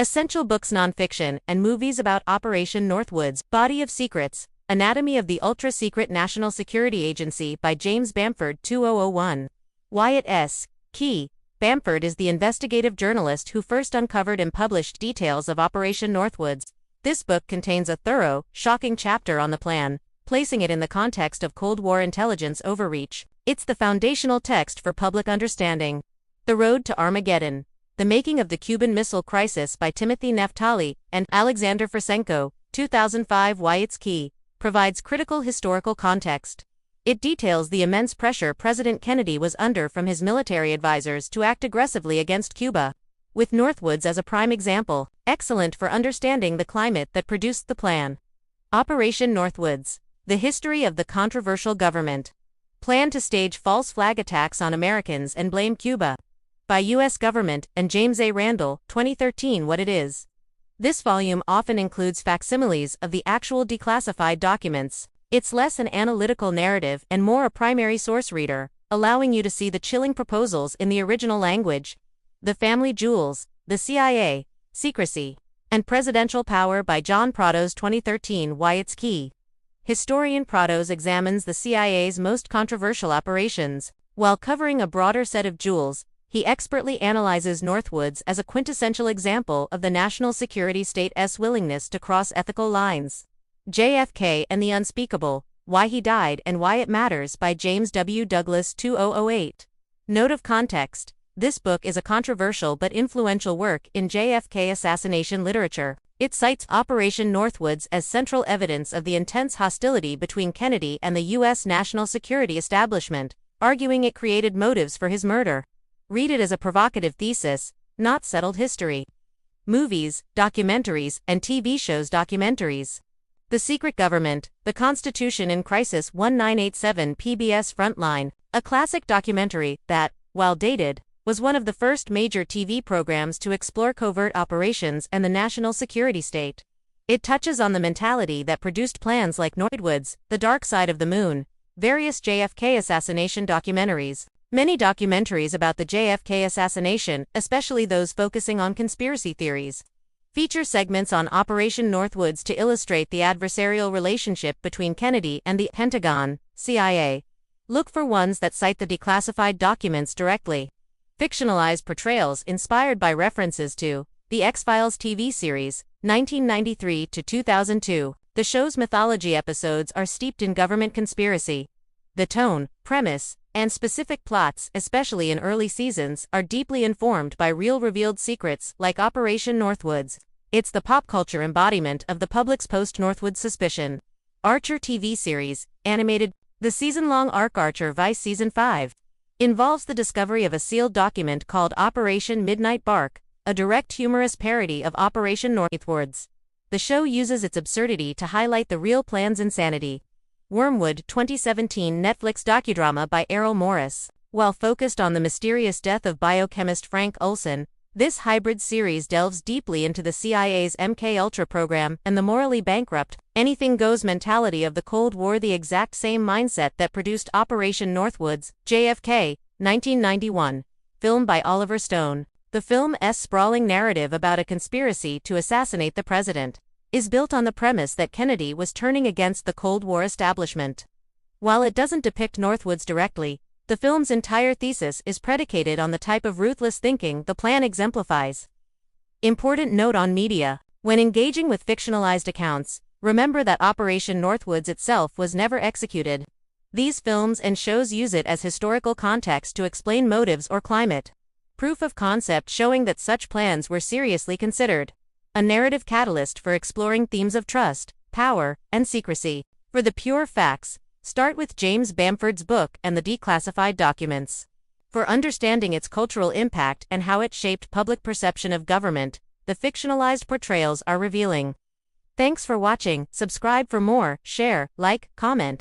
Essential Books Nonfiction and Movies about Operation Northwoods, Body of Secrets, Anatomy of the Ultra-Secret National Security Agency by James Bamford 2001. Wyatt S. Key. Bamford is the investigative journalist who first uncovered and published details of Operation Northwoods. This book contains a thorough, shocking chapter on the plan, placing it in the context of Cold War intelligence overreach. It's the foundational text for public understanding. The Road to Armageddon. The Making of the Cuban Missile Crisis by Timothy Naftali and Alexander Frasenko, 2005. Wyatt's Key provides critical historical context. It details the immense pressure President Kennedy was under from his military advisors to act aggressively against Cuba, with Northwoods as a prime example, excellent for understanding the climate that produced the plan. Operation Northwoods. The History of the Controversial Government. Plan to stage false flag attacks on Americans and blame Cuba. By U.S. Government and James A. Randall, 2013. What it is. This volume often includes facsimiles of the actual declassified documents. It's less an analytical narrative and more a primary source reader, allowing you to see the chilling proposals in the original language. The Family Jewels, the CIA, Secrecy, and Presidential Power by John Prados, 2013. Wyatt's Key. Historian Prados examines the CIA's most controversial operations. While covering a broader set of jewels, he expertly analyzes Northwoods as a quintessential example of the national security state's willingness to cross ethical lines. JFK and the Unspeakable, Why He Died and Why It Matters by James W. Douglas, 2008. Note of context. This book is a controversial but influential work in JFK assassination literature. It cites Operation Northwoods as central evidence of the intense hostility between Kennedy and the U.S. national security establishment, arguing it created motives for his murder. Read it as a provocative thesis, not settled history. Movies, documentaries, and TV shows. Documentaries. The Secret Government, The Constitution in Crisis 1987. PBS Frontline, a classic documentary that, while dated, was one of the first major TV programs to explore covert operations and the national security state. It touches on the mentality that produced plans like Northwoods, The Dark Side of the Moon, various JFK assassination documentaries. Many documentaries about the JFK assassination, especially those focusing on conspiracy theories, feature segments on Operation Northwoods to illustrate the adversarial relationship between Kennedy and the Pentagon, CIA. Look for ones that cite the declassified documents directly. Fictionalized portrayals inspired by references to The X-Files TV series, 1993 to 2002. The show's mythology episodes are steeped in government conspiracy. The tone, premise, and specific plots, especially in early seasons, are deeply informed by real revealed secrets like Operation Northwoods. It's the pop culture embodiment of the public's post-Northwoods suspicion. Archer TV series, animated. The season-long arc Archer Vice Season 5 involves the discovery of a sealed document called Operation Midnight Bark, a direct humorous parody of Operation Northwoods. The show uses its absurdity to highlight the real plan's insanity. Wormwood 2017 Netflix docudrama by Errol Morris. While focused on the mysterious death of biochemist Frank Olson, this hybrid series delves deeply into the CIA's MKUltra program and the morally bankrupt, anything-goes mentality of the Cold War, the exact same mindset that produced Operation Northwoods, JFK, 1991. Film by Oliver Stone. The film's sprawling narrative about a conspiracy to assassinate the president is built on the premise that Kennedy was turning against the Cold War establishment. While it doesn't depict Northwoods directly, the film's entire thesis is predicated on the type of ruthless thinking the plan exemplifies. Important note on media. When engaging with fictionalized accounts, remember that Operation Northwoods itself was never executed. These films and shows use it as historical context to explain motives or climate. Proof of concept showing that such plans were seriously considered. A narrative catalyst for exploring themes of trust, power, and secrecy. For the pure facts, start with James Bamford's book and the declassified documents. For understanding its cultural impact and how it shaped public perception of government, the fictionalized portrayals are revealing. Thanks for watching. Subscribe for more, share, like, comment.